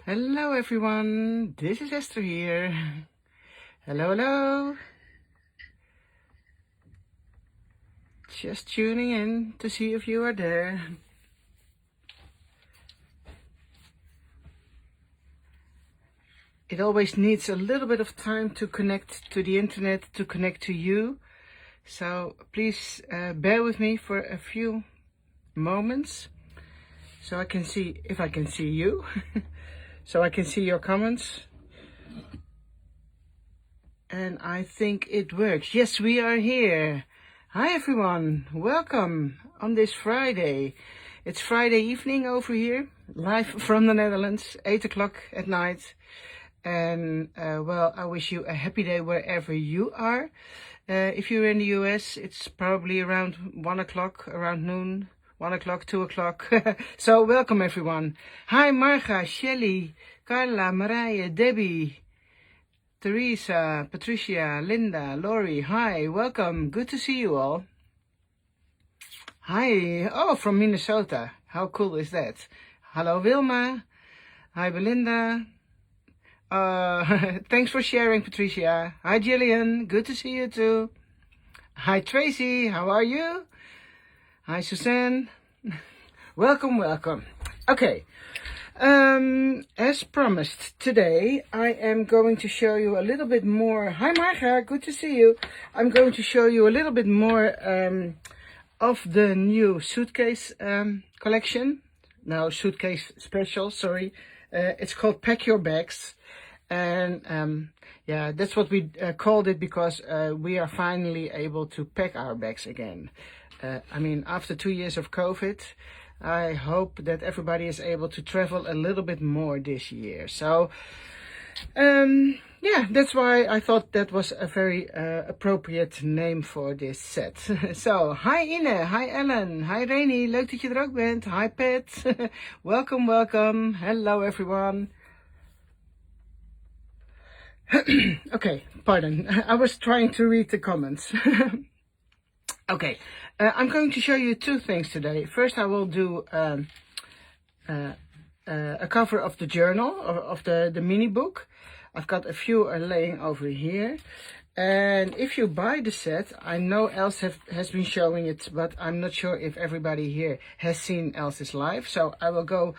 Hello everyone, this is Esther here. Hello, hello. Just tuning in to see if you are there. It always needs a little bit of time to connect to the internet, to connect to you. So please bear with me for a few moments so I can see if I can see you. So I can see your comments. And I think it works. Yes, we are here. Hi everyone, welcome on this Friday. It's Friday evening over here, live from the Netherlands, 8 o'clock at night. And well, I wish you a happy day wherever you are. If you're in the US, it's probably around 1 o'clock, around noon. 1 o'clock, 2 o'clock. So welcome everyone. Hi Marga, Shelly, Carla, Marije, Debbie, Teresa, Patricia, Linda, Lori. Hi, welcome. Good to see you all. Hi. Oh, from Minnesota. How cool is that? Hello Wilma. Hi Belinda. Thanks for sharing, Patricia. Hi Jillian. Good to see you too. Hi Tracy. How are you? Hi, Suzanne. Welcome, welcome. Okay, as promised, today I am going to show you a little bit more. Hi, Marga, good to see you. I'm going to show you a little bit more of the new suitcase collection. No, suitcase special, sorry. It's called Pack Your Bags. And yeah, that's what we called it because we are finally able to pack our bags again. I mean, after 2 years of COVID, I hope that everybody is able to travel a little bit more this year. So, yeah, that's why I thought that was a very appropriate name for this set. So, hi Ine, hi Ellen, hi Reni, leuk dat je er ook bent. Hi Pat, welcome, welcome. Hello everyone. Okay, pardon, I was trying to read the comments. Okay, I'm going to show you two things today. First, I will do a cover of the journal, or of the mini book. I've got a few laying over here. And if you buy the set, I know Els has been showing it, but I'm not sure if everybody here has seen Els's live. So I will go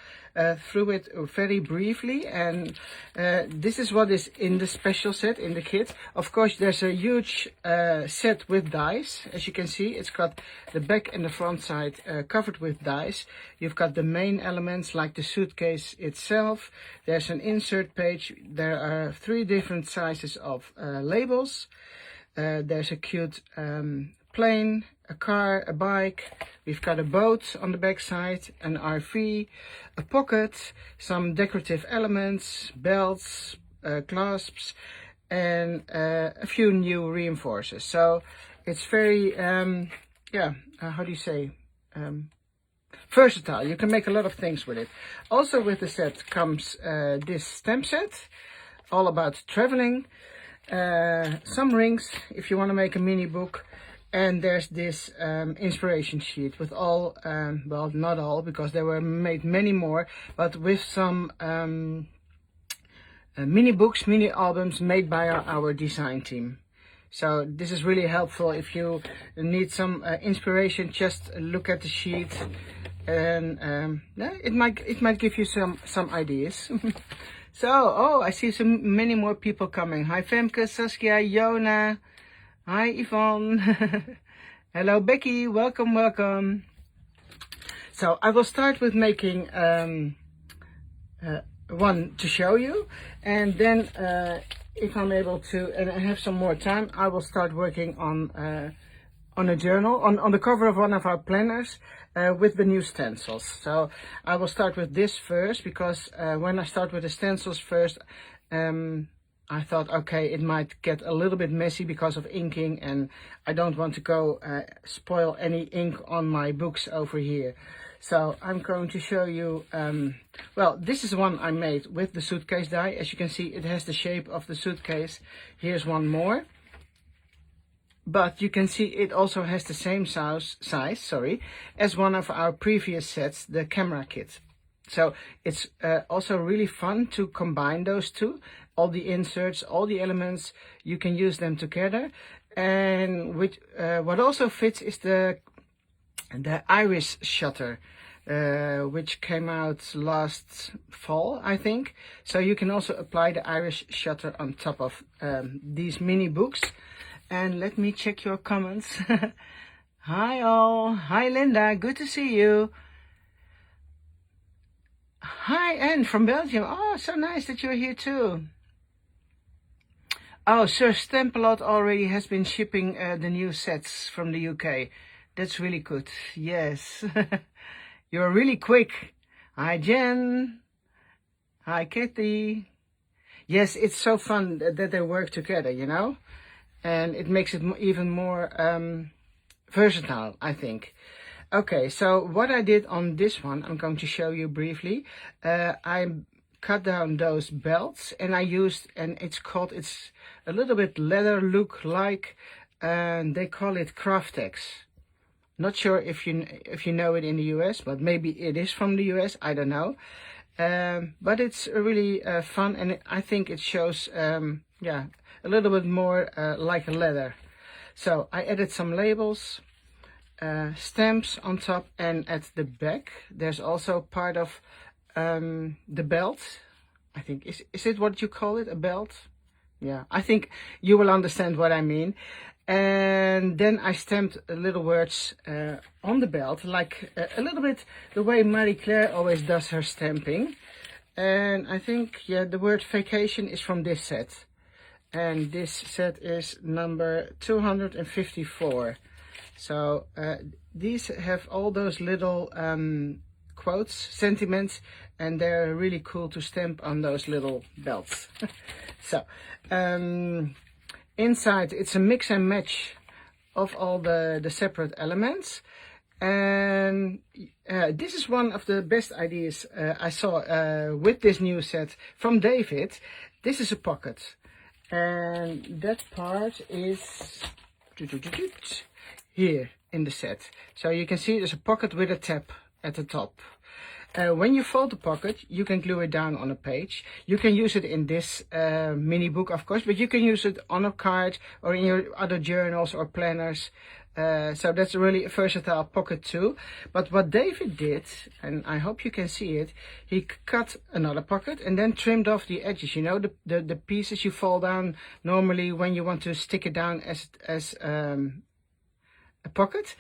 through it very briefly. And this is what is in the special set, in the kit. Of course, there's a huge set with dies. As you can see, it's got the back and the front side covered with dies. You've got the main elements like the suitcase itself. There's an insert page. There are 3 different sizes of labels. There's a cute plane, a car, a bike. We've got a boat on the back side, an RV, a pocket, some decorative elements, belts, clasps, and a few new reinforcers. So it's very, yeah, how do you say, versatile. You can make a lot of things with it. Also with the set comes this stamp set, all about traveling. Some rings if you want to make a mini book, and there's this inspiration sheet with all, well, not all, because there were made many more, but with some mini books, mini albums made by our design team. So this is really helpful if you need some inspiration. Just look at the sheet, and yeah, it might give you some ideas. So, oh, I see many more people coming. Hi Femke, Saskia, Jona. Hi Yvonne. Hello Becky, welcome, welcome. So I will start with making one to show you. And then if I'm able to, and I have some more time, I will start working on a journal, on the cover of one of our planners with the new stencils. So I will start with this first, because when I start with the stencils first, I thought, okay, it might get a little bit messy because of inking, and I don't want to go spoil any ink on my books over here. So I'm going to show you, well, this is one I made with the suitcase die. As you can see, it has the shape of the suitcase. Here's one more. But you can see it also has the same size, as one of our previous sets, the camera kit. So it's also really fun to combine those two. All the inserts, all the elements, you can use them together. And what also fits is the iris shutter, which came out last fall, I think. So you can also apply the iris shutter on top of these mini books. And let me check your comments. Hi all. Hi Linda, good to see you. Hi Anne from Belgium. Oh, so nice that you're here too. Oh, Sir Stampalot already has been shipping the new sets from the UK. That's really good. Yes. You're really quick. Hi Jen. Hi Kitty. Yes, it's so fun that they work together, you know? And it makes it even more versatile, I think. Okay, so what I did on this one, I'm going to show you briefly. I cut down those belts and I used, and it's a little bit leather look like, and they call it Craftex. Not sure if you know it in the US, but maybe it is from the US, I don't know. But it's really fun, and I think it shows, yeah, a little bit more like a leather. So I added some labels, stamps on top, and at the back there's also part of the belt. I think, is it what you call it, a belt? Yeah, I think you will understand what I mean. And then I stamped little words on the belt, like a little bit the way Marie Claire always does her stamping. And I think, yeah, the word vacation is from this set. And this set is number 254. So these have all those little quotes, sentiments, and they're really cool to stamp on those little belts. So inside it's a mix and match of all the separate elements. And this is one of the best ideas I saw with this new set from David. This is a pocket. And that part is here in the set. So you can see there's a pocket with a tab at the top. When you fold the pocket, you can glue it down on a page. You can use it in this mini book, of course, but you can use it on a card or in your other journals or planners. So that's really a versatile pocket too. But what David did, and I hope you can see it, he cut another pocket and then trimmed off the edges. You know, the pieces you fold down normally when you want to stick it down as a pocket.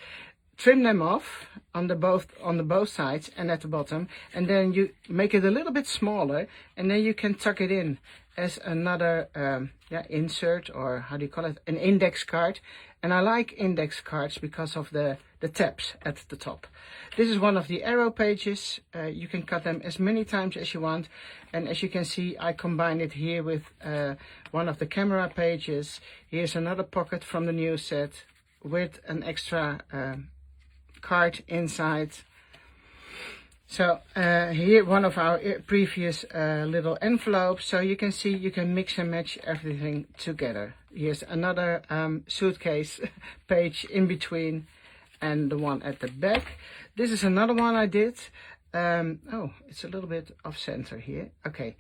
Trim them off on the both sides and at the bottom, and then you make it a little bit smaller, and then you can tuck it in as another insert, or how do you call it, an index card. And I like index cards because of the tabs at the top. This is one of the arrow pages. You can cut them as many times as you want, and as you can see, I combine it here with one of the camera pages. Here's another pocket from the new set with an extra card inside. So here one of our previous little envelopes, so you can see you can mix and match everything together. Here's another suitcase page in between, and the one at the back. This is another one I did. Oh, it's a little bit off center here. Okay.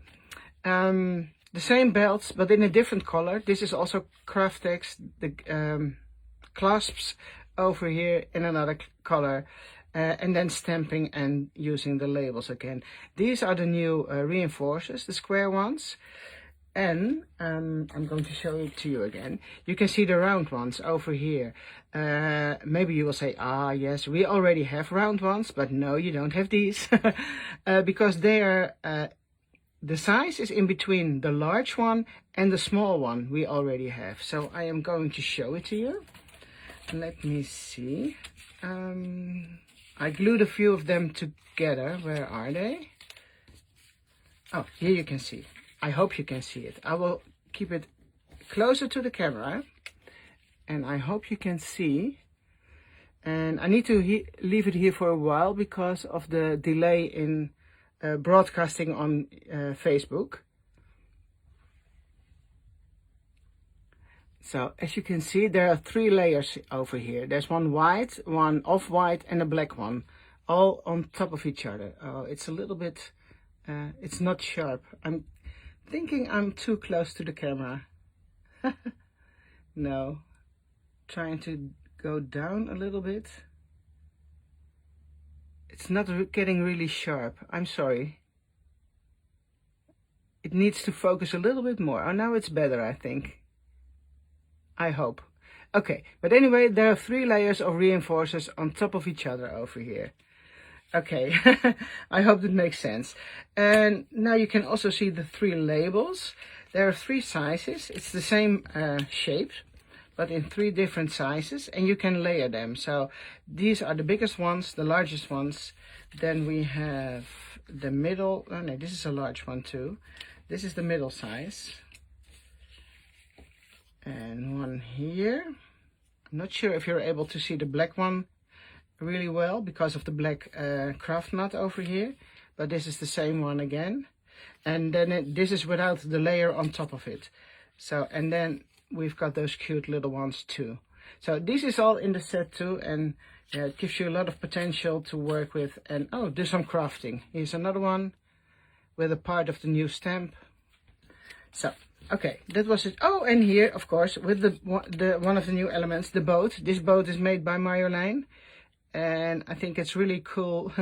The same belts but in a different color. This is also Craftex. The clasps over here in another color, and then stamping and using the labels again. These are the new reinforcers, the square ones, and I'm going to show it to you again. You can see the round ones over here. Maybe you will say, ah yes, we already have round ones, but no, you don't have these. Because they are the size is in between the large one and the small one we already have. So I am going to show it to you. Let me see. I glued a few of them together. Where are they? Oh, here you can see. I hope you can see it. I will keep it closer to the camera, and I hope you can see. And I need to leave it here for a while because of the delay in broadcasting on Facebook. So as you can see, there are 3 layers over here. There's one white, one off-white, and a black one all on top of each other. Oh, it's a little bit, it's not sharp. I'm thinking I'm too close to the camera. No, trying to go down a little bit. It's not getting really sharp. I'm sorry. It needs to focus a little bit more. Oh, now it's better, I think. I hope. Okay, but anyway, there are 3 layers of reinforcers on top of each other over here. Okay, I hope that makes sense. And now you can also see the 3 labels. There are 3 sizes. It's the same shape, but in 3 different sizes, and you can layer them. So these are the biggest ones, the largest ones. Then we have the middle. Oh no, this is a large one too. This is the middle size. And one here. I'm not sure if you're able to see the black one really well because of the black craft nut over here, but this is the same one again. And then this is without the layer on top of it. So, and then we've got those cute little ones too. So this is all in the set too, and yeah, it gives you a lot of potential to work with. And oh, do some crafting. Here's another one with a part of the new stamp. So okay, that was it. Oh, and here of course with the one of the new elements, the boat. This boat is made by Marjolein, and I think it's really cool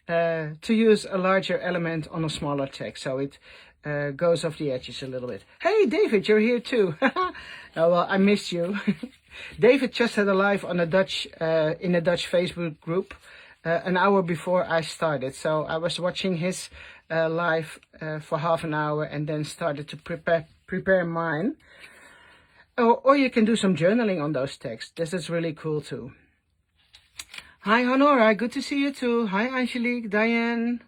to use a larger element on a smaller text, so it goes off the edges a little bit. Hey David, you're here too. Oh well, I missed you. David just had a live on a Dutch in a Dutch Facebook group an hour before I started, so I was watching his live for half an hour and then started to prepare mine. Or you can do some journaling on those texts. This is really cool too. Hi Honora, good to see you too. Hi Angelique, Diane.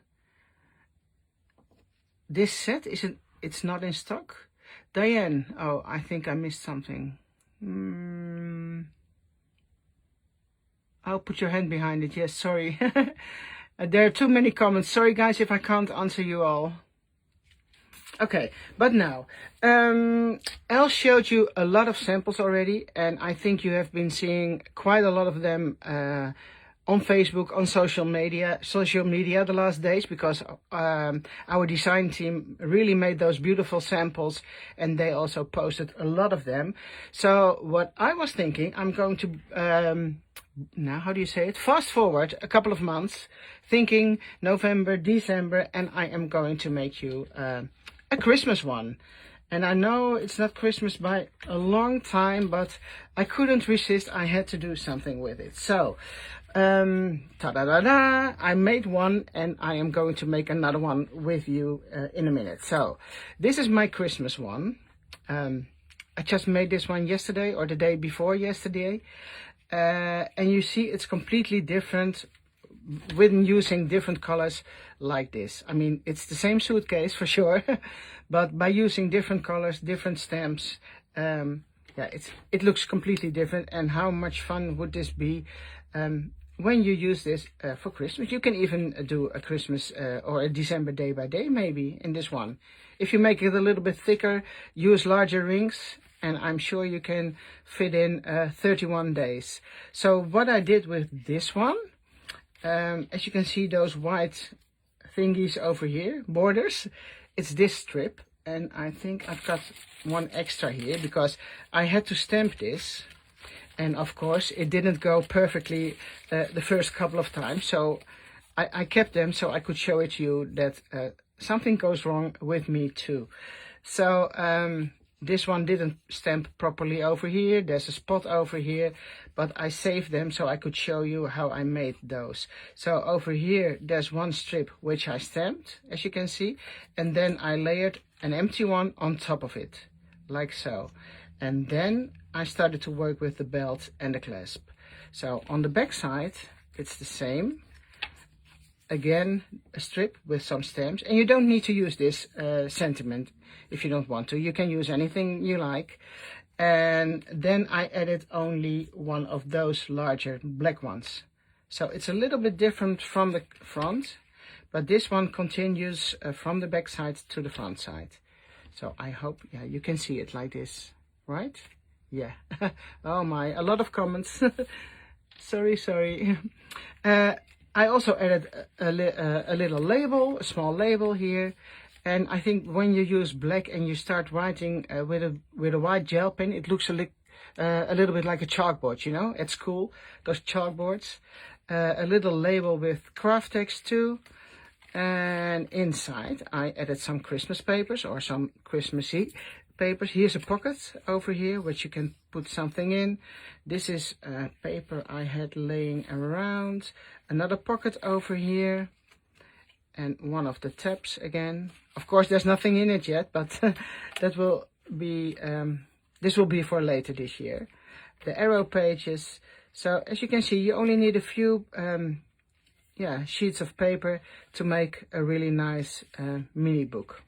This set it's not in stock. Diane, oh, I think I missed something. I'll put your hand behind it. Yes, sorry. There are too many comments. Sorry guys if I can't answer you all. Okay, but now, Elle showed you a lot of samples already, and I think you have been seeing quite a lot of them on Facebook, on social media the last days, because our design team really made those beautiful samples, and they also posted a lot of them. So what I was thinking, I'm going to now, how do you say it? Fast forward a couple of months, thinking November, December, and I am going to make you a Christmas one. And I know it's not Christmas by a long time, but I couldn't resist. I had to do something with it. So, ta-da-da-da, I made one, and I am going to make another one with you in a minute. So, this is my Christmas one. I just made this one yesterday or the day before yesterday. And you see it's completely different when using different colors like this. I mean, it's the same suitcase for sure, but by using different colors, different stamps, yeah, it looks completely different. And how much fun would this be when you use this for Christmas? You can even do a Christmas or a December day by day maybe in this one. If you make it a little bit thicker, use larger rings, and I'm sure you can fit in 31 days. So what I did with this one, as you can see those white thingies over here, borders, it's this strip, and I think I've got one extra here because I had to stamp this, and of course it didn't go perfectly the first couple of times, so I kept them so I could show it to you that something goes wrong with me too. So this one didn't stamp properly over here. There's a spot over here, but I saved them so I could show you how I made those. So over here, there's one strip which I stamped, as you can see, and then I layered an empty one on top of it, like so. And then I started to work with the belt and the clasp. So on the back side, it's the same. Again, a strip with some stamps, and you don't need to use this sentiment if you don't want to. You can use anything you like. And then I added only one of those larger black ones. So it's a little bit different from the front, but this one continues from the back side to the front side. So I hope, yeah, you can see it like this, right? Yeah. Oh my, a lot of comments. Sorry. I also added a little label, a small label here. And I think when you use black and you start writing with a white gel pen, it looks a little bit like a chalkboard, you know, at school, those chalkboards. A little label with craft text too. And inside I added some Christmas papers or some Christmassy papers. Here's a pocket over here which you can put something in. This is paper I had laying around. Another pocket over here. And one of the tabs again. Of course there's nothing in it yet, but that will be this will be for later this year. The arrow pages. So as you can see, you only need a few sheets of paper to make a really nice mini book.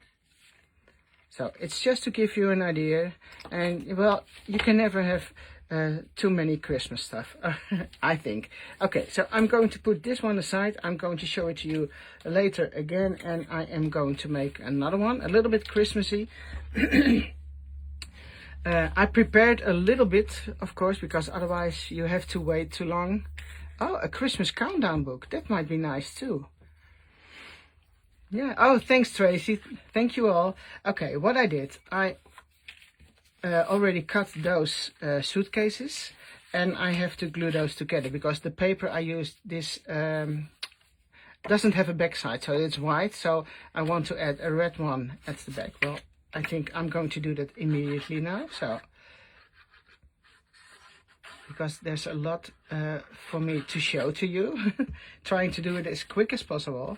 So it's just to give you an idea. And well, you can never have too many Christmas stuff, I think. Okay, so I'm going to put this one aside. I'm going to show it to you later again, and I am going to make another one, a little bit Christmassy. I prepared a little bit, of course, because otherwise you have to wait too long. Oh, a Christmas countdown book. That might be nice too. Yeah. Oh, thanks, Tracy. Thank you all. Okay, what I did, I already cut those suitcases, and I have to glue those together because the paper I used, this doesn't have a back side, so it's white. So I want to add a red one at the back. Well, I think I'm going to do that immediately now. So because there's a lot for me to show to you, trying to do it as quick as possible.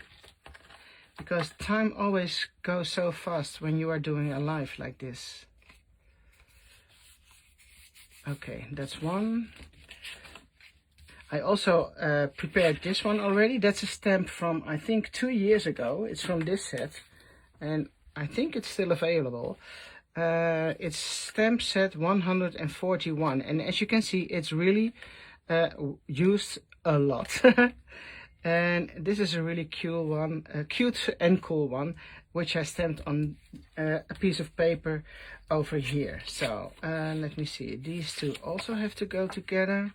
Because time always goes so fast when you are doing a live like this. Okay, that's one. I also prepared this one already. That's a stamp from, I think, 2 years ago. It's from this set, and I think it's still available. It's stamp set 141, and as you can see, it's really used a lot. And this is a really cool one, cute and cool one, which I stamped on a piece of paper over here. So let me see, these two also have to go together.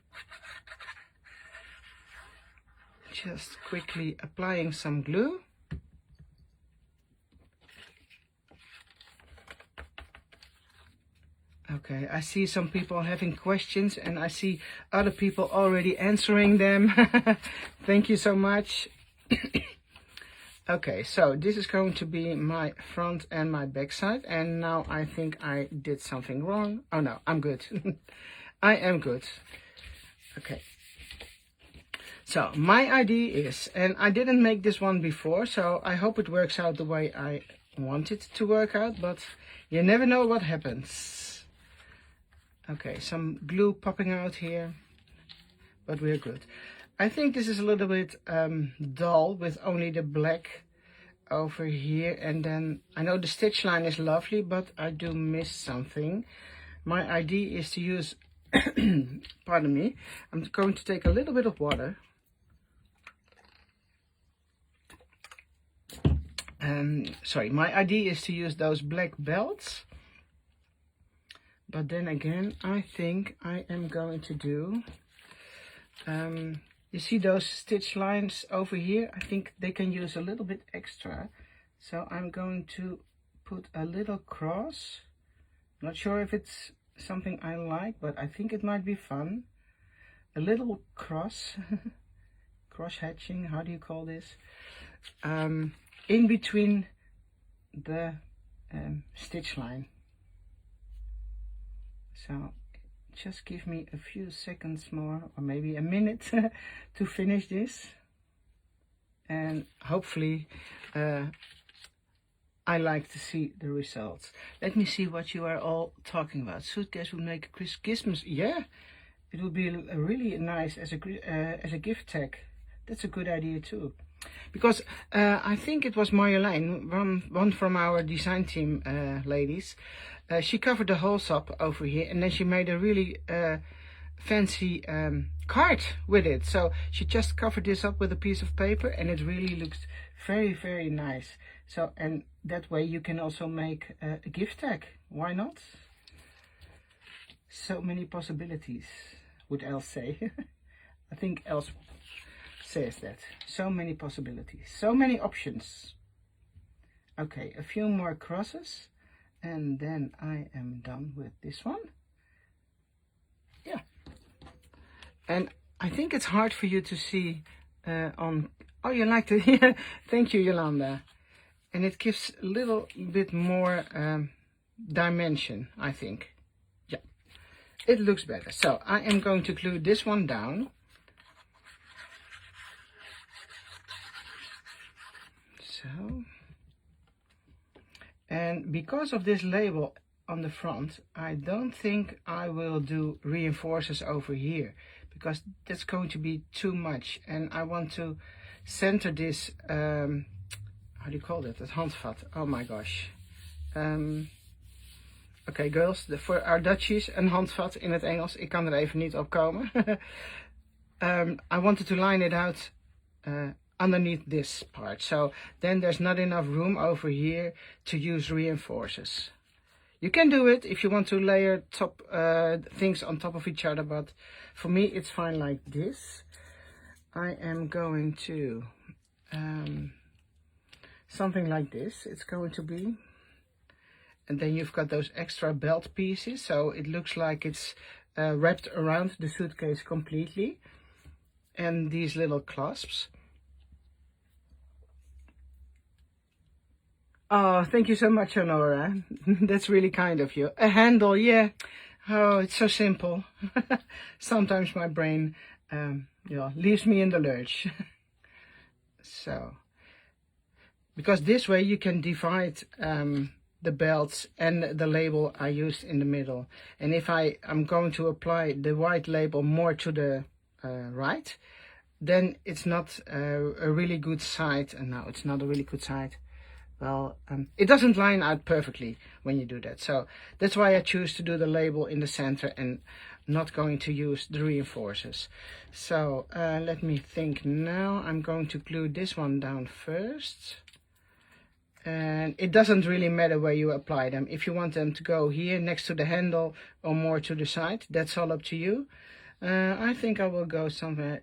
Just quickly applying some glue. Okay, I see some people having questions, and I see other people already answering them. Thank you so much. Okay, so this is going to be my front and my back side, and now I think I did something wrong. Oh no, I'm good. I am good. Okay. So my idea is, and I didn't make this one before, so I hope it works out the way I want it to work out, but you never know what happens. Okay, some glue popping out here, but we're good. I think this is a little bit dull with only the black over here, and then I know the stitch line is lovely, but I do miss something. My idea is to use, pardon me, I'm going to take a little bit of water. Sorry, my idea is to use those black belts. But then again, I think I am going to do, you see those stitch lines over here? I think they can use a little bit extra. So I'm going to put a little cross. Not sure if it's something I like, but I think it might be fun. A little cross, cross hatching, how do you call this? In between the stitch line. So just give me a few seconds more, or maybe a minute to finish this. And hopefully I like to see the results. Let me see what you are all talking about. Suitcase would make a Christmas. Yeah, it would be really nice as a gift tag. That's a good idea too. Because I think it was Marjolein, one from our design team ladies. She covered the holes up over here, and then she made a really fancy card with it. So she just covered this up with a piece of paper, and it really looks very, very nice. So, and that way you can also make a gift tag. Why not? So many possibilities, would Els say. I think Els. says that. So many possibilities, so many options. Okay, a few more crosses and then I am done with this one. Yeah. And I think it's hard for you to see on... Oh, you liked it? Yeah. Thank you, Yolanda. And it gives a little bit more dimension, I think. Yeah, it looks better. So I am going to glue this one down. So, and because of this label on the front, I don't think I will do reinforcers over here, because that's going to be too much. And I want to center this, how do you call that? Dat handvat. Oh my gosh. Oké, girls, voor our Dutchies, een handvat in het Engels. Ik kan er even niet op komen. I wanted to line it out underneath this part. So then there's not enough room over here to use reinforcers. You can do it if you want to layer things on top of each other, but for me it's fine like this. I am going to something like this. It's going to be, and then you've got those extra belt pieces, so it looks like it's wrapped around the suitcase completely, and these little clasps. Oh, thank you so much, Honora. That's really kind of you. A handle, yeah. Oh, it's so simple. Sometimes my brain leaves me in the lurch. So, because this way you can divide the belts and the label I used in the middle. And if I'm going to apply the white label more to the right, then it's not a really good side. And no, it's not a really good side. Well, it doesn't line out perfectly when you do that. So that's why I choose to do the label in the center and not going to use the reinforcers. So let me think now. I'm going to glue this one down first. And it doesn't really matter where you apply them. If you want them to go here next to the handle or more to the side, that's all up to you. I think I will go somewhere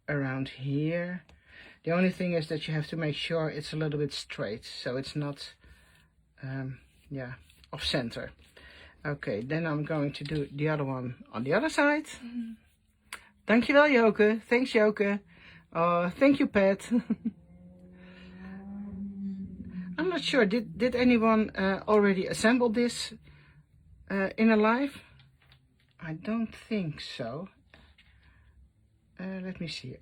around here. The only thing is that you have to make sure it's a little bit straight, so it's not, off center. Okay, then I'm going to do the other one on the other side. Dankjewel, Joke. Thanks, Joke. Thank you, Pat. I'm not sure, did anyone already assemble this in a live? I don't think so. Let me see.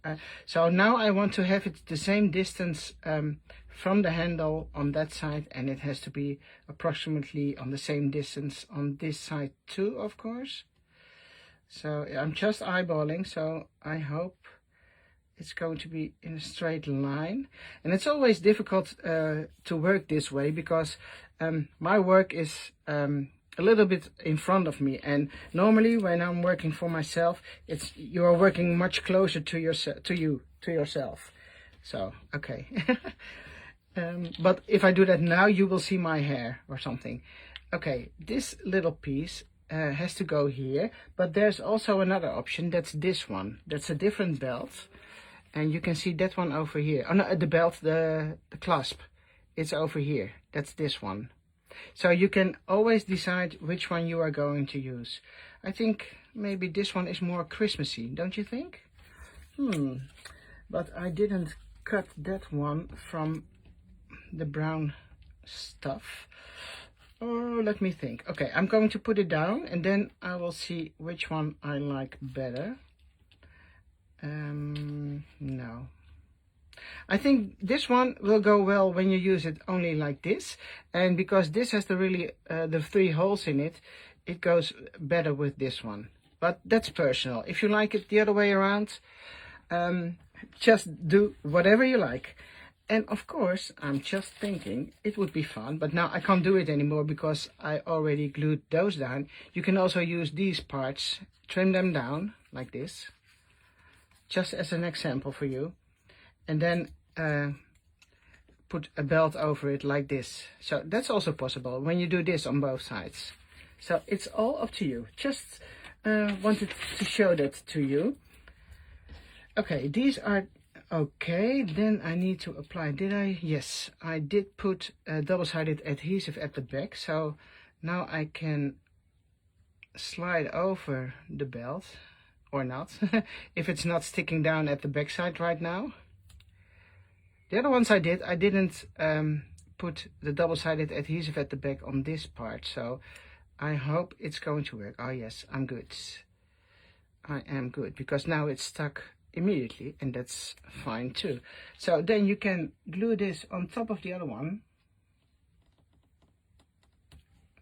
So now I want to have it the same distance from the handle on that side, and it has to be approximately on the same distance on this side too, of course. So I'm just eyeballing, so I hope it's going to be in a straight line. And it's always difficult to work this way, because my work is a little bit in front of me, and normally when I'm working for myself, you are working much closer to yourself. So okay. But if I do that now, you will see my hair or something. Okay, this little piece has to go here, but there's also another option. That's this one. That's a different belt, and you can see that one over here. Oh no, the belt, the clasp, it's over here. That's this one. So you can always decide which one you are going to use. I think maybe this one is more Christmassy, don't you think? But I didn't cut that one from the brown stuff. Oh, let me think. Okay, I'm going to put it down and then I will see which one I like better. No. I think this one will go well when you use it only like this, and because this has the 3 holes in it, it goes better with this one. But that's personal. If you like it the other way around, just do whatever you like. And of course, I'm just thinking it would be fun, but now I can't do it anymore because I already glued those down. You can also use these parts, trim them down like this, just as an example for you. And then put a belt over it like this. So that's also possible when you do this on both sides. So it's all up to you. Just wanted to show that to you. Okay, these are Okay, then I need to apply. Did I? Yes, I did put double-sided adhesive at the back. So now I can slide over the belt, or not, if it's not sticking down at the back side right now. The other ones I didn't put the double-sided adhesive at the back on this part. So I hope it's going to work. Oh yes, I'm good. I am good, because now it's stuck immediately, and that's fine too. So then you can glue this on top of the other one.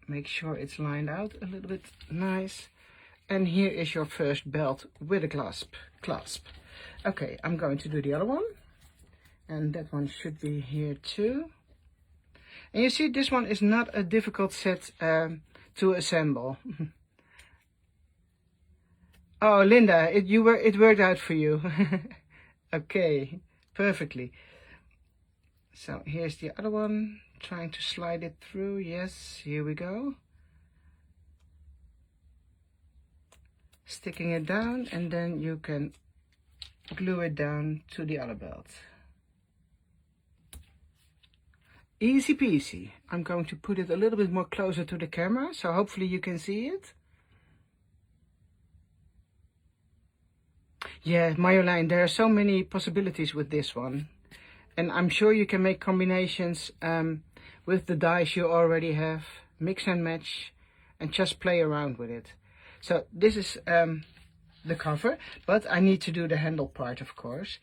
Make sure it's lined out a little bit nice. And here is your first belt with a clasp. Okay, I'm going to do the other one. And that one should be here too. And you see, this one is not a difficult set to assemble. Oh, Linda, it worked out for you. Okay, perfectly. So here's the other one, trying to slide it through. Yes, here we go. Sticking it down, and then you can glue it down to the other belt. Easy peasy. I'm going to put it a little bit more closer to the camera, so hopefully you can see it. Yeah, Marjolein, there are so many possibilities with this one. And I'm sure you can make combinations with the dies you already have, mix and match, and just play around with it. So this is the cover, but I need to do the handle part, of course.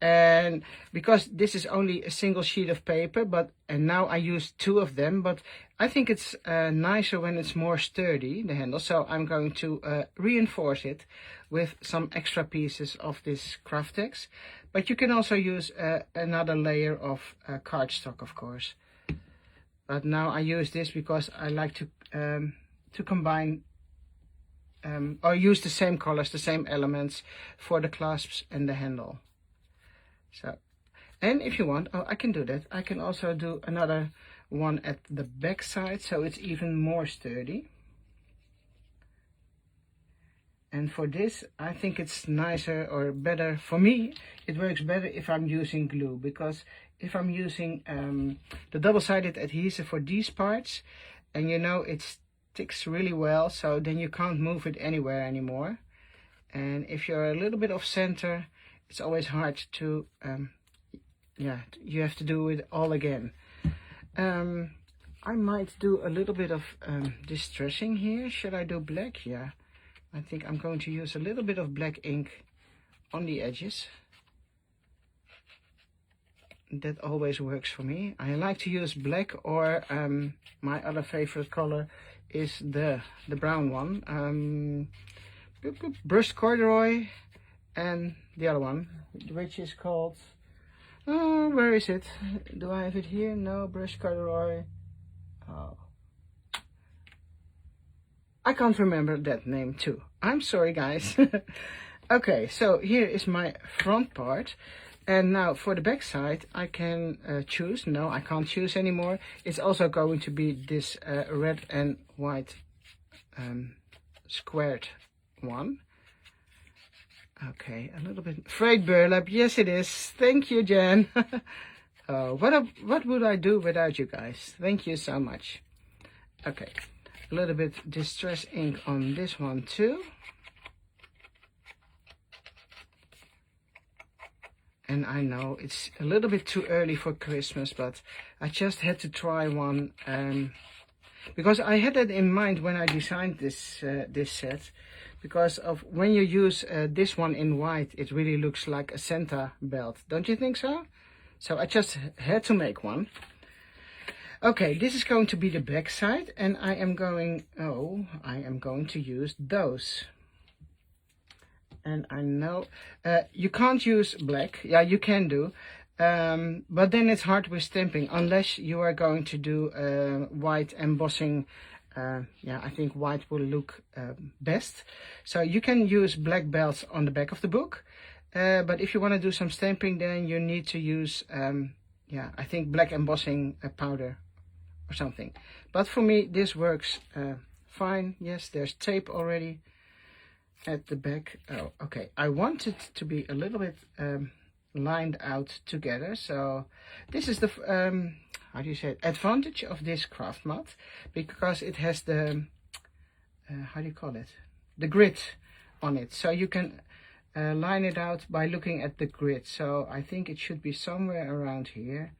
And because this is only a single sheet of paper, and now I use two of them, but I think it's nicer when it's more sturdy, the handle. So I'm going to reinforce it with some extra pieces of this Craftex. But you can also use another layer of cardstock, of course. But now I use this because I like to combine or use the same colors, the same elements for the clasps and the handle. So, and if you want, I can do that. I can also do another one at the back side, so it's even more sturdy. And for this, I think it's nicer or better. For me, it works better if I'm using glue, because if I'm using the double-sided adhesive for these parts, and you know it sticks really well, so then you can't move it anywhere anymore. And if you're a little bit off center, it's always hard to, yeah, you have to do it all again. I might do a little bit of distressing here. Should I do black? Yeah, I think I'm going to use a little bit of black ink on the edges. That always works for me. I like to use black, or my other favorite color is the brown one. Brushed corduroy. And the other one, which is called, oh, where is it? Do I have it here? No, brushed corduroy. Oh, I can't remember that name too. I'm sorry, guys. Okay, so here is my front part. And now for the back side, I can choose. No, I can't choose anymore. It's also going to be this red and white squared one. Okay, a little bit frayed burlap. Yes, it is. Thank you, Jen. What would I do without you guys? Thank you so much. Okay, a little bit distress ink on this one too. And I know it's a little bit too early for Christmas, but I just had to try one, because I had that in mind when I designed this this set. Because of when you use this one in white, it really looks like a Santa belt. Don't you think so? So I just had to make one. Okay, this is going to be the back side, and I am going to use those. And I know you can't use black. Yeah, you can do. But then it's hard with stamping, unless you are going to do white embossing. Yeah, I think white will look best. So you can use black belts on the back of the book. But if you want to do some stamping, then you need to use, yeah, I think black embossing powder or something. But for me, this works fine. Yes, there's tape already at the back. Oh, okay. I want it to be a little bit lined out together. So this is the how do you say it, advantage of this craft mat, because it has the how do you call it, the grid on it, so you can line it out by looking at the grid. So I think it should be somewhere around here.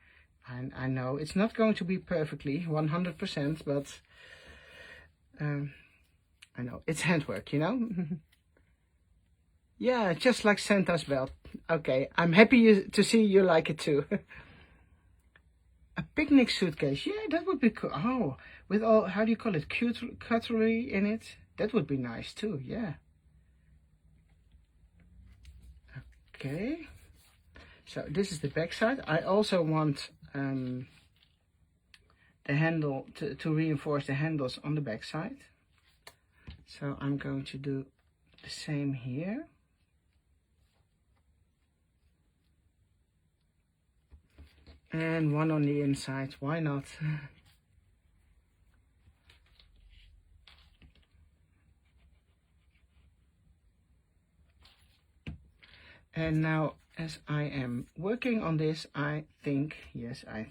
And I know it's not going to be perfectly 100%, but I know it's handwork, you know. Yeah, just like Santa's belt. Okay, I'm happy to see you like it too. A picnic suitcase, yeah, that would be cool. Oh, with all, how do you call it, cutlery in it? That would be nice too, yeah. Okay, so this is the back side. I also want the handle to reinforce the handles on the back side. So I'm going to do the same here. And one on the inside, why not? And now, as I am working on this, I think, yes, I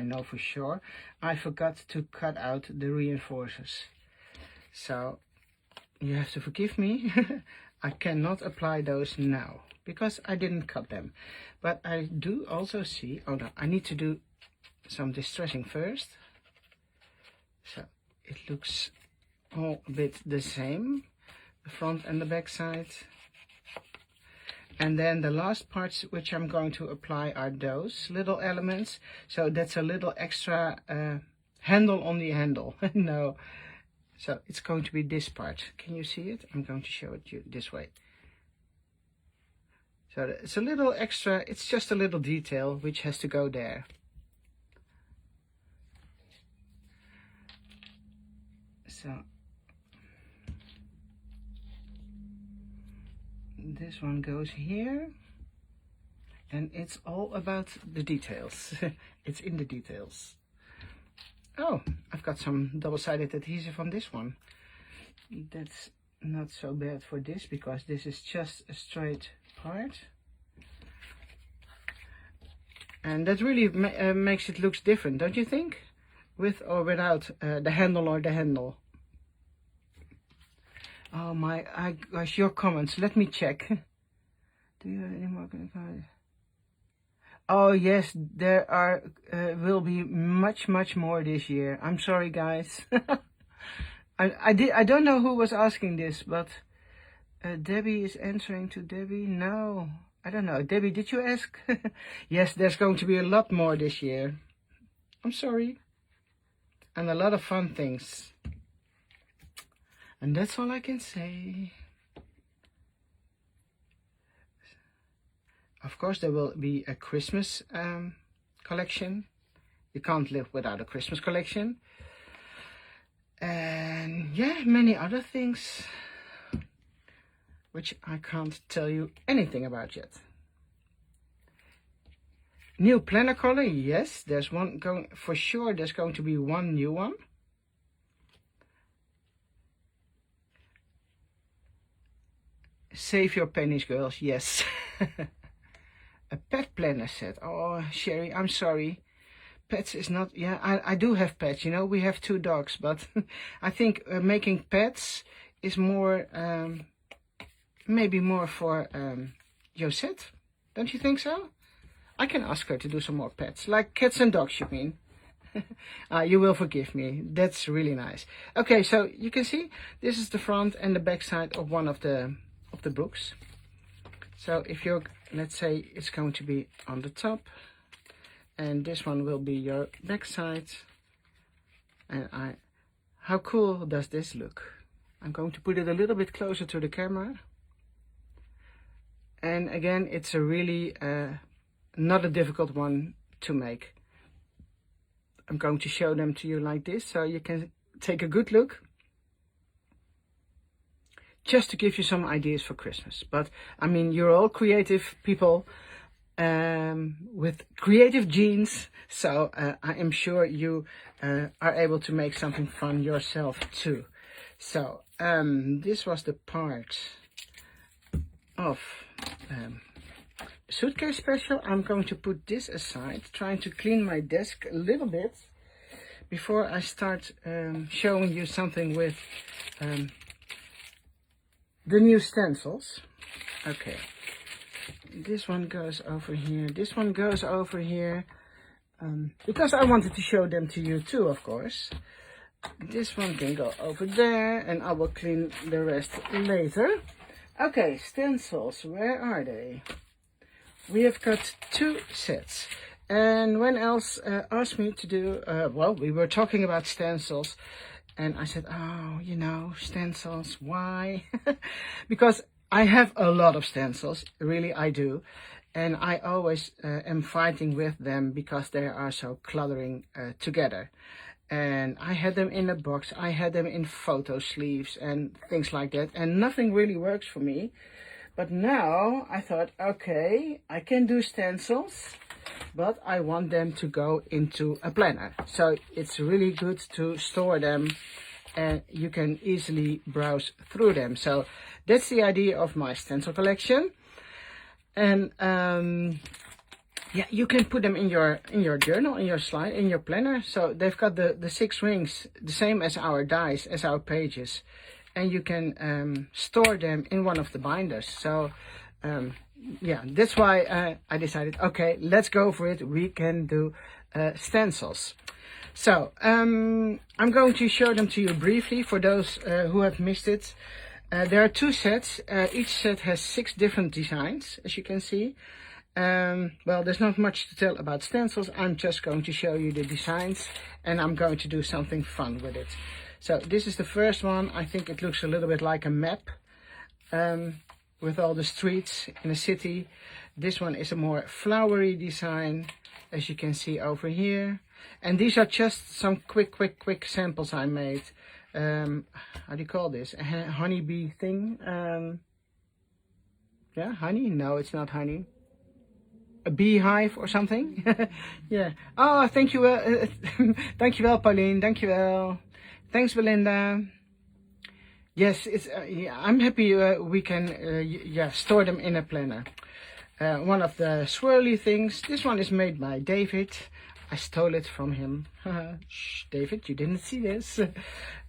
know for sure, I forgot to cut out the reinforcers. So you have to forgive me. I cannot apply those now because I didn't cut them. But I do also see, oh no, I need to do some distressing first. So it looks all a bit the same, the front and the back side. And then the last parts which I'm going to apply are those little elements. So that's a little extra handle on the handle. No. So it's going to be this part. Can you see it? I'm going to show it to you this way. So it's a little extra, it's just a little detail which has to go there. So this one goes here, and it's all about the details. It's in the details. Oh, I've got some double-sided adhesive on this one. That's not so bad for this, because this is just a straight part. And that really makes it look different, don't you think? With or without the handle or the handle. Oh my gosh, your comments. Let me check. Do you have any more? Oh yes, there are will be much more this year. I'm sorry, guys. I don't know who was asking this, but Debbie is answering to Debbie. No, I don't know. Debbie, did you ask? Yes, there's going to be a lot more this year. I'm sorry. And a lot of fun things. And that's all I can say. Of course, there will be a Christmas collection. You can't live without a Christmas collection. And yeah, many other things, which I can't tell you anything about yet. New planner color, yes, there's one going, for sure there's going to be one new one. Save your pennies, girls, yes. A pet planner set. Oh, Sherry, I'm sorry. Pets is not, yeah, I do have pets, you know, we have 2 dogs, but I think making pets is more, maybe more for Josette. Don't you think so? I can ask her to do some more pets, like cats and dogs, you mean? You will forgive me. That's really nice. Okay, so you can see this is the front and the back side of one of the books. So if you're, let's say it's going to be on the top, and this one will be your back side. And how cool does this look? I'm going to put it a little bit closer to the camera. And again, it's a really not a difficult one to make. I'm going to show them to you like this, so you can take a good look. Just to give you some ideas for Christmas. But I mean, you're all creative people with creative genes, so I am sure you are able to make something fun yourself too. So this was the part of suitcase special, I'm going to put this aside, trying to clean my desk a little bit before I start showing you something with the new stencils. Okay, this one goes over here, this one goes over here, because I wanted to show them to you too, of course. This one can go over there, and I will clean the rest later. Okay, stencils, where are they? We have got 2 sets. And when else asked me to do, well, we were talking about stencils. And I said, oh, you know, stencils, why? Because I have a lot of stencils, really I do. And I always am fighting with them because they are so cluttering together. And I had them in a box, I had them in photo sleeves and things like that. And nothing really works for me. But now I thought, okay, I can do stencils, but I want them to go into a planner. So it's really good to store them and you can easily browse through them. So that's the idea of my stencil collection. And yeah, you can put them in your journal, in your slide, in your planner. So they've got the 6 rings, the same as our dies, as our pages. And you can store them in one of the binders. So yeah, that's why I decided, okay, let's go for it. We can do stencils. So I'm going to show them to you briefly for those who have missed it. There are 2 sets. Each set has 6 different designs, as you can see. Well, there's not much to tell about stencils. I'm just going to show you the designs and I'm going to do something fun with it. So this is the first one. I think it looks a little bit like a map with all the streets in a city. This one is a more flowery design, as you can see over here. And these are just some quick samples I made. How do you call this? A honeybee thing? Yeah, honey? No, it's not honey. A beehive or something? Yeah. Oh, thank you. Dankjewel, Pauline. Dankjewel. Thanks, Belinda. Yes, it's yeah, I'm happy we can yeah, store them in a planner. One of the swirly things. This one is made by David. I stole it from him. Shh, David, you didn't see this.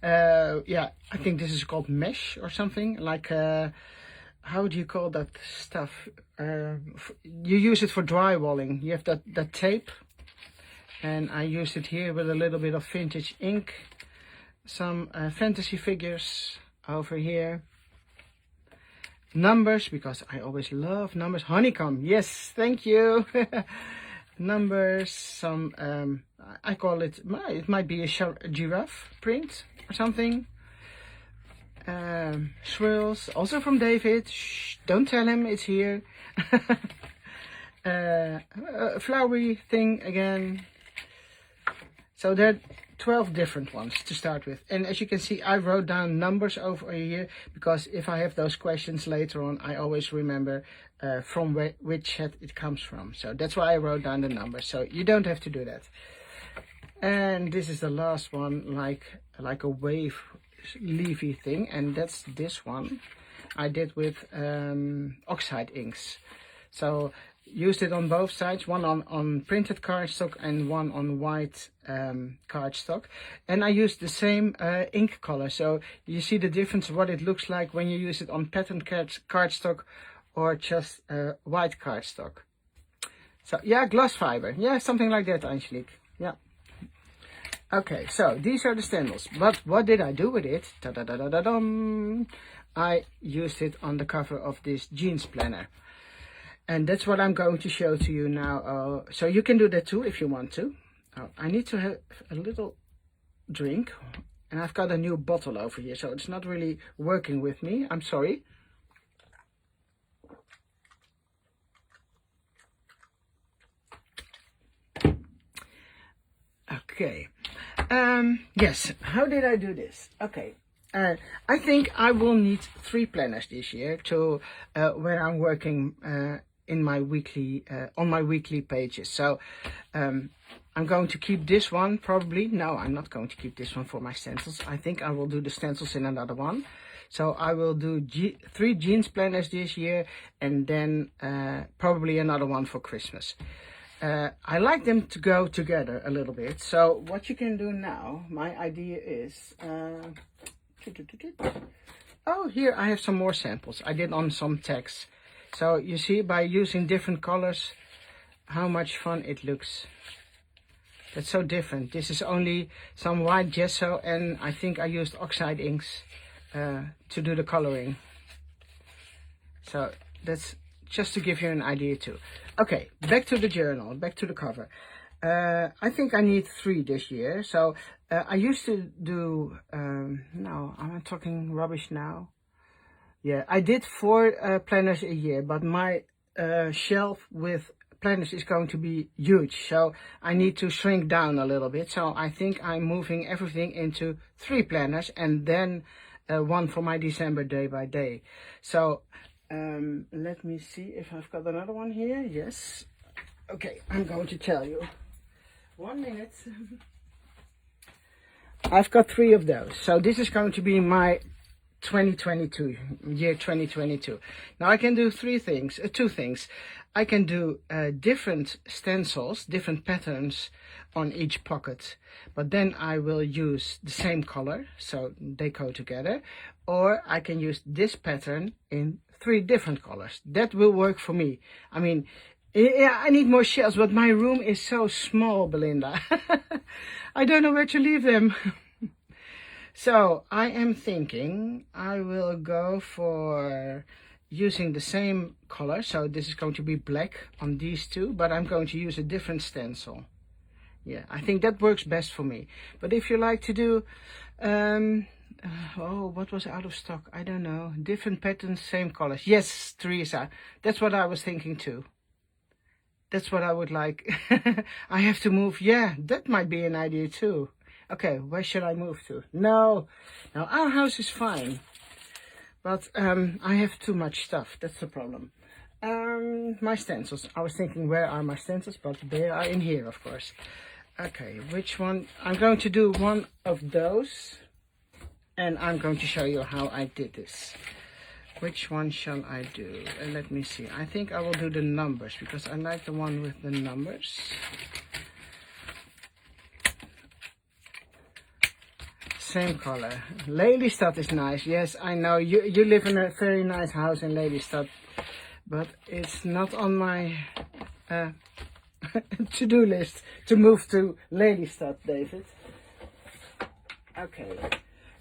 Yeah, I think this is called mesh or something. Like, how do you call that stuff? You use it for drywalling. You have that tape. And I used it here with a little bit of vintage ink. Some fantasy figures over here. Numbers, because I always love numbers. Honeycomb, yes, thank you. Numbers, some, I call it, it might be a giraffe print or something. Swirls, also from David. Shh, don't tell him it's here. Flowery thing again. So there are 12 different ones to start with. And as you can see, I wrote down numbers over here because if I have those questions later on, I always remember from which set it comes from. So that's why I wrote down the numbers. So you don't have to do that. And this is the last one, like a wave leafy thing. And that's this one I did with oxide inks. So used it on both sides, one on printed cardstock and one on white cardstock. And I used the same ink color. So you see the difference, what it looks like when you use it on patterned cardstock or just white cardstock. So yeah, glass fiber. Yeah, something like that, Angelique. Yeah. Okay, so these are the stencils. But what did I do with it? Ta-da-da-da-da-dum! I used it on the cover of this jeans planner. And that's what I'm going to show to you now. So you can do that too if you want to. I need to have a little drink. And I've got a new bottle over here, so it's not really working with me. I'm sorry. Okay. Yes, how did I do this? Okay. I think I will need 3 planners this year to when I'm working in my weekly on my weekly pages. So I'm going to keep this one probably. No, I'm not going to keep this one for my stencils. I think I will do the stencils in another one. So I will do 3 jeans planners this year, and then probably another one for Christmas. I like them to go together a little bit. So what you can do now, my idea is... oh, here I have some more samples. I did on some tags. So you see, by using different colors, how much fun it looks. That's so different. This is only some white gesso, and I think I used oxide inks to do the coloring. So that's just to give you an idea too. Okay, back to the journal, back to the cover. I think I need 3 this year. So I used to do, no, I'm talking rubbish now. Yeah, I did 4 planners a year, but my shelf with planners is going to be huge. So I need to shrink down a little bit. So I think I'm moving everything into 3 planners, and then one for my December day by day. So let me see if I've got another one here. Yes. Okay, I'm going to tell you. 1 minute. I've got 3 of those. So this is going to be my 2022, year 2022. Now I can do 2 things. I can do different stencils, different patterns on each pocket, but then I will use the same color, so they go together. Or I can use this pattern in 3 different colors. That will work for me. I mean, yeah, I need more shells, but my room is so small, Belinda. I don't know where to leave them. So I am thinking I will go for using the same color. So this is going to be black on these 2, but I'm going to use a different stencil. Yeah, I think that works best for me. But if you like to do, oh, what was out of stock? I don't know. Different patterns, same colors. Yes, Teresa, that's what I was thinking too. That's what I would like. I have to move. Yeah, that might be an idea too. Okay, where should I move to? No, our house is fine. But I have too much stuff. That's the problem. My stencils. I was thinking, where are my stencils? But they are in here, of course. Okay, which one? I'm going to do one of those. And I'm going to show you how I did this. Which one shall I do? Let me see. I think I will do the numbers, because I like the one with the numbers. Same color. Lelystad is nice. Yes, I know. You live in a very nice house in Lelystad. But it's not on my to-do list to move to Lelystad, David. Okay.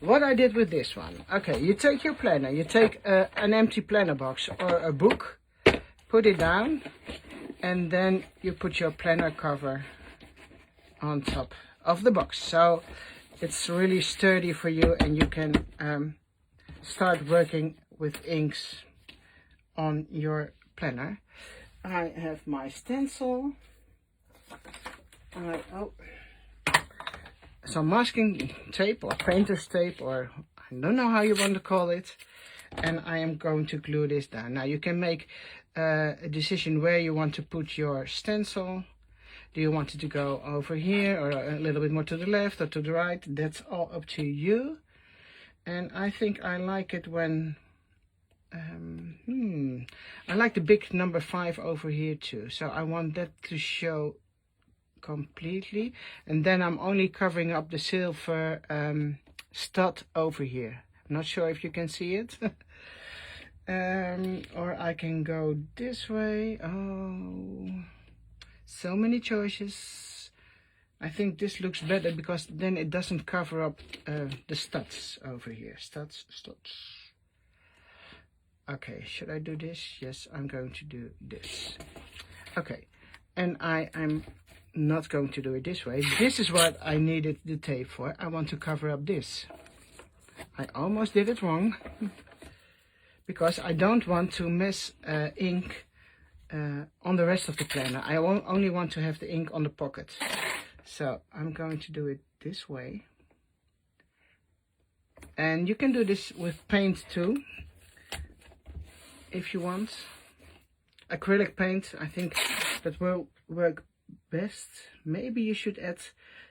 What I did with this one. Okay, you take your planner. You take an empty planner box or a book. Put it down. And then you put your planner cover on top of the box. So it's really sturdy for you, and you can start working with inks on your planner. I have my stencil. Some masking tape or painter's tape, or I don't know how you want to call it. And I am going to glue this down. Now you can make a decision where you want to put your stencil. Do you want it to go over here, or a little bit more to the left or to the right? That's all up to you. And I think I like it when... I like the big number 5 over here too. So I want that to show completely. And then I'm only covering up the silver stud over here. I'm not sure if you can see it. Or I can go this way. Oh... So many choices. I think this looks better, because then it doesn't cover up the studs over here. Studs. Okay, should I do this? Yes, I'm going to do this. Okay, and I'm not going to do it this way. This is what I needed the tape for. I want to cover up this. I almost did it wrong. Because I don't want to mess ink on the rest of the planner. I only want to have the ink on the pocket. So I'm going to do it this way. And you can do this with paint too, if you want. Acrylic paint, I think that will work best, maybe you should add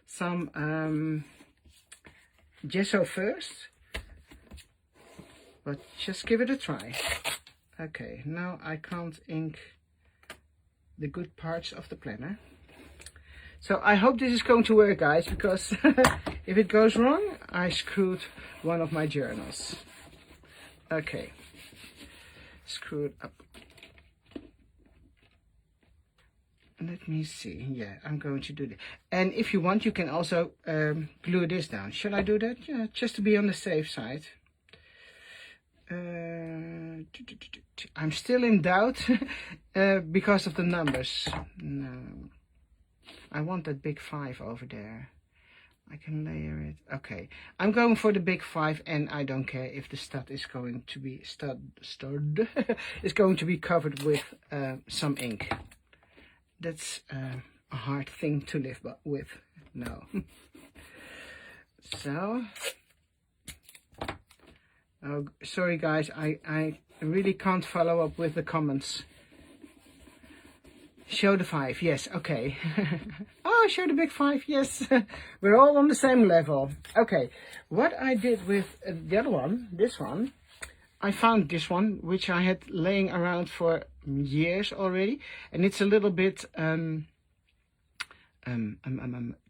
some gesso first, but just give it a try. Okay, now I can't ink the good parts of the planner. So I hope this is going to work, guys, because if it goes wrong, I screwed one of my journals. Okay, screw it up. Let me see. Yeah, I'm going to do that. And if you want, you can also glue this down. Shall I do that? Yeah, just to be on the safe side. I'm still in doubt because of the numbers. No, I want that big 5 over there. I can layer it. Okay, I'm going for the big 5, and I don't care if the stud is going to be is going to be covered with some ink. That's a hard thing to live with. No. So, oh, sorry guys, I really can't follow up with the comments. Show the 5, yes, okay. Oh, show the big 5, yes. We're all on the same level. Okay, what I did with the other one, this one, I found this one, which I had laying around for years already, and it's a little bit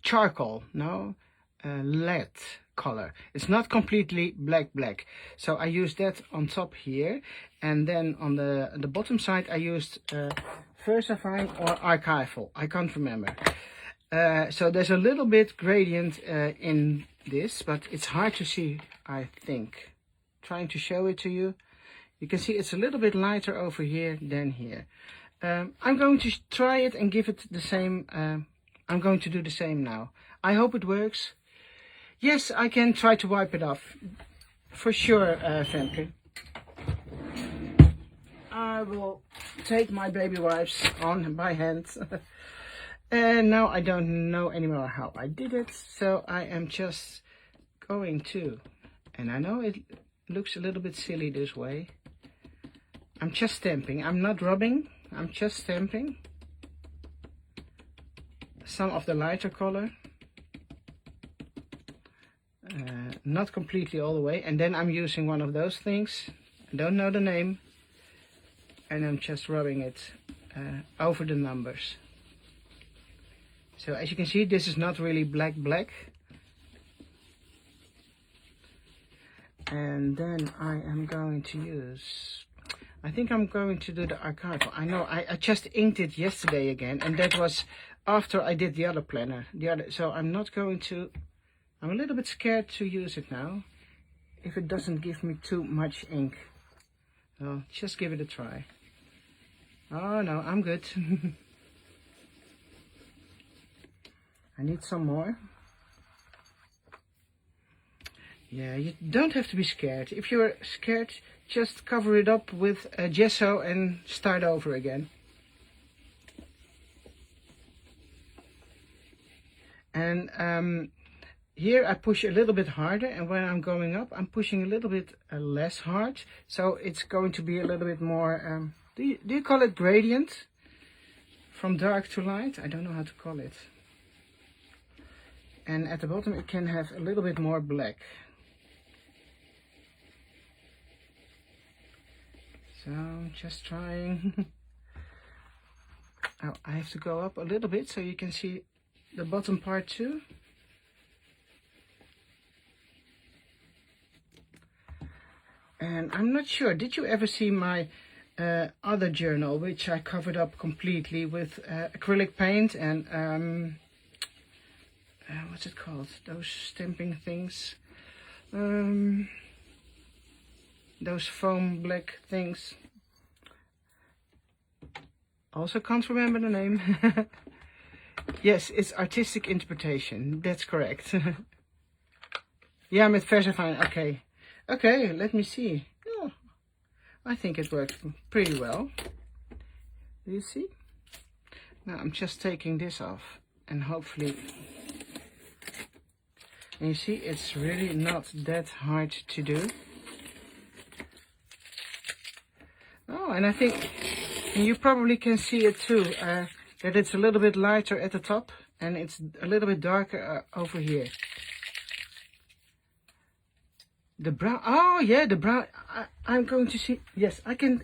charcoal, no, lead color. It's not completely black. So I used that on top here, and then on the bottom side I used Versafine or Archival. I can't remember. So there's a little bit gradient in this, but it's hard to see, I think. Trying to show it to you. You can see it's a little bit lighter over here than here. I'm going to try it and give it the same. I'm going to do the same now. I hope it works. Yes, I can try to wipe it off. For sure, Femke. I will take my baby wipes on by hand. And now I don't know anymore how I did it. So I am just going to, and I know it looks a little bit silly this way. I'm just stamping. I'm not rubbing. I'm just stamping some of the lighter color. Not completely all the way. And then I'm using one of those things. I don't know the name. And I'm just rubbing it over the numbers. So as you can see, this is not really black. And then I am going to use, I think I'm going to do the Archival. I know I just inked it yesterday again, and that was after I did the other planner. So I'm not going to, I'm a little bit scared to use it now, if it doesn't give me too much ink. So just give it a try. Oh no, I'm good. I need some more. Yeah, you don't have to be scared. If you're scared, just cover it up with gesso and start over again. And here I push a little bit harder, and when I'm going up, I'm pushing a little bit less hard. So it's going to be a little bit more, do you call it gradient? From dark to light? I don't know how to call it. And at the bottom it can have a little bit more black. So just trying. Oh, I have to go up a little bit so you can see the bottom part too. And I'm not sure, did you ever see my other journal, which I covered up completely with acrylic paint and what's it called? Those stamping things. Those foam black things. Also can't remember the name. Yes, it's artistic interpretation. That's correct. Yeah, with Versafine. Okay. Okay, let me see. Oh, I think it worked pretty well. Do you see? Now I'm just taking this off and hopefully. And you see, it's really not that hard to do. Oh, and I think, and you probably can see it too. that it's a little bit lighter at the top and it's a little bit darker over here. The brown, oh yeah, the brown, I'm going to see, yes, I can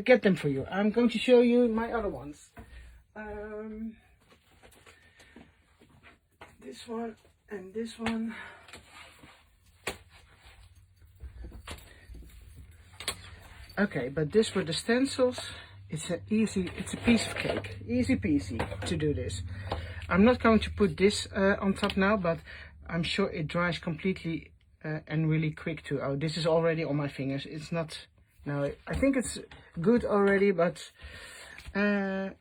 get them for you. I'm going to show you my other ones. This one and this one. Okay, but this were the stencils. It's a piece of cake. Easy peasy to do this. I'm not going to put this on top now, but I'm sure it dries completely and really quick too. Oh, this is already on my fingers. It's not, no, I think it's good already, but, and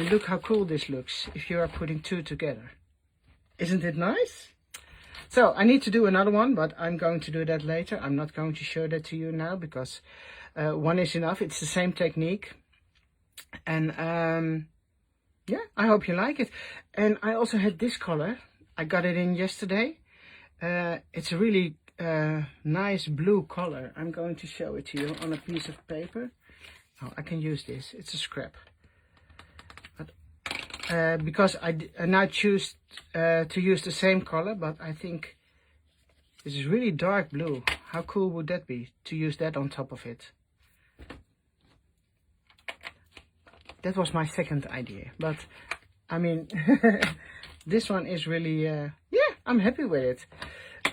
look how cool this looks if you are putting two together. Isn't it nice? So I need to do another one, but I'm going to do that later. I'm not going to show that to you now because one is enough. It's the same technique. And yeah, I hope you like it. And I also had this color. I got it in yesterday. It's a really nice blue color. I'm going to show it to you on a piece of paper. Oh, I can use this. It's a scrap. But, because I now choose to use the same color, but I think this is really dark blue. How cool would that be to use that on top of it? That was my second idea, but I mean, this one is really, yeah, I'm happy with it.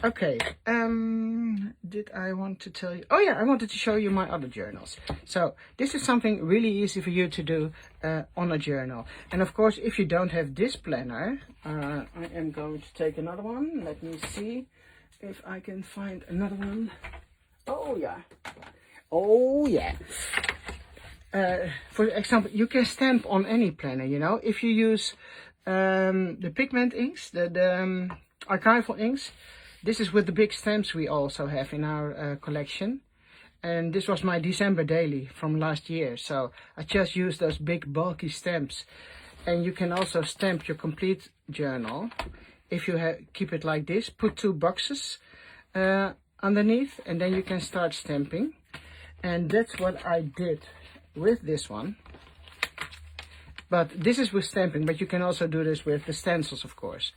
Okay, did I want to tell you? Oh yeah, I wanted to show you my other journals. So this is something really easy for you to do on a journal. And of course, if you don't have this planner, I am going to take another one. Let me see if I can find another one. Oh yeah, oh yeah. For example, you can stamp on any planner, you know. If you use the pigment inks, the archival inks, this is with the big stamps we also have in our collection. And this was my December daily from last year. So I just used those big bulky stamps. And you can also stamp your complete journal. If you keep it like this, put 2 boxes underneath and then you can start stamping. And that's what I did with this one. But this is with stamping, but you can also do this with the stencils, of course.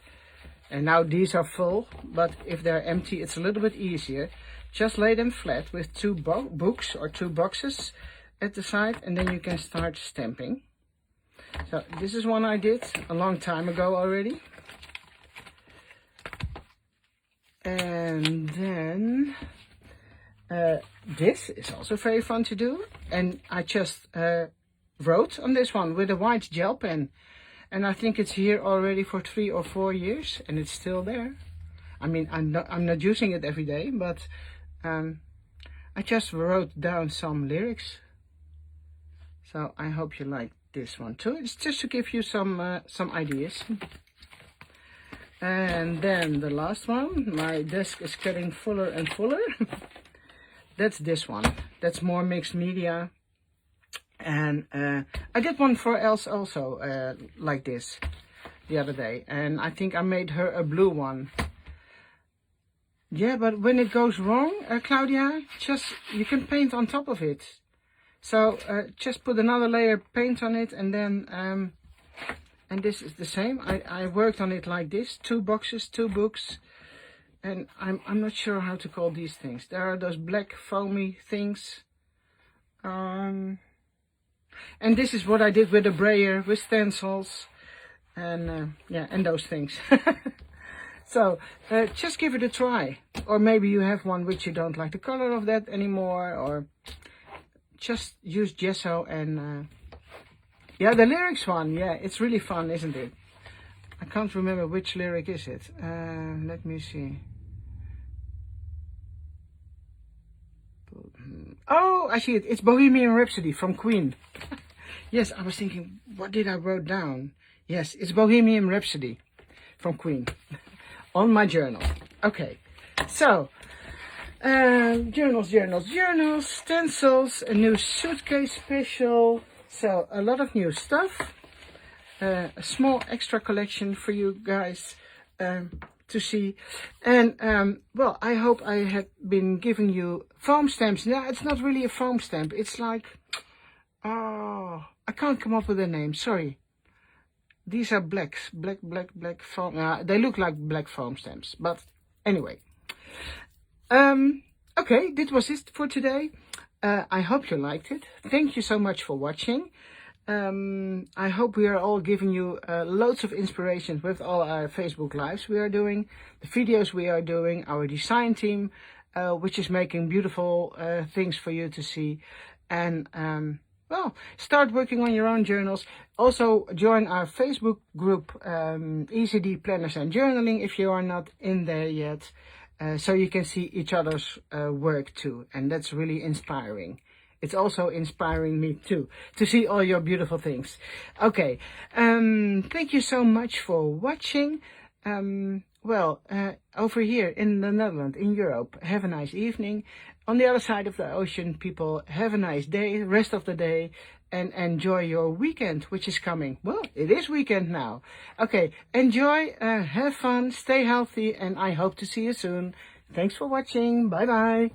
And now these are full, but if they're empty, it's a little bit easier. Just lay them flat with 2 books or 2 boxes at the side, and then you can start stamping. So this is one I did a long time ago already. And then this is also very fun to do. And I just wrote on this one with a white gel pen. And I think it's here already for 3 or 4 years, and it's still there. I mean, I'm not using it every day, but I just wrote down some lyrics. So I hope you like this one too. It's just to give you some ideas. And then the last one, my desk is getting fuller and fuller. That's this one. That's more mixed media. And I did one for Els also like this the other day, and I think I made her a blue one. Yeah, but when it goes wrong, Claudia, you can paint on top of it. So just put another layer of paint on it, and then and this is the same. I worked on it like this: 2 boxes, 2 books, and I'm not sure how to call these things. There are those black foamy things. And this is what I did with the brayer, with stencils, and yeah, and those things. So just give it a try. Or maybe you have one which you don't like the color of that anymore, or just use gesso and yeah, the lyrics one, yeah, it's really fun, isn't it? I can't remember which lyric is it. Let me see. Oh, I see it. It's Bohemian Rhapsody from Queen. Yes, I was thinking, what did I wrote down? Yes, it's Bohemian Rhapsody from Queen on my journal. Okay, so journals, stencils, a new suitcase special. So a lot of new stuff. A small extra collection for you guys to see. And well, I hope I have been giving you foam stamps. No, it's not really a foam stamp. It's like, oh, I can't come up with a name, sorry. These are black foam. They look like black foam stamps, but anyway. Okay, this was it for today. I hope you liked it. Thank you so much for watching. I hope we are all giving you loads of inspiration with all our Facebook lives we are doing, the videos we are doing, our design team, which is making beautiful things for you to see. And well, start working on your own journals. Also join our Facebook group, ECD Planners and Journaling, if you are not in there yet, so you can see each other's work too. And that's really inspiring. It's also inspiring me too, to see all your beautiful things. Okay, thank you so much for watching. Well, over here in the Netherlands, in Europe, have a nice evening. On the other side of the ocean, people, have a nice day, rest of the day, and enjoy your weekend, which is coming. Well, it is weekend now. Okay, enjoy, have fun, stay healthy, and I hope to see you soon. Thanks for watching. Bye-bye.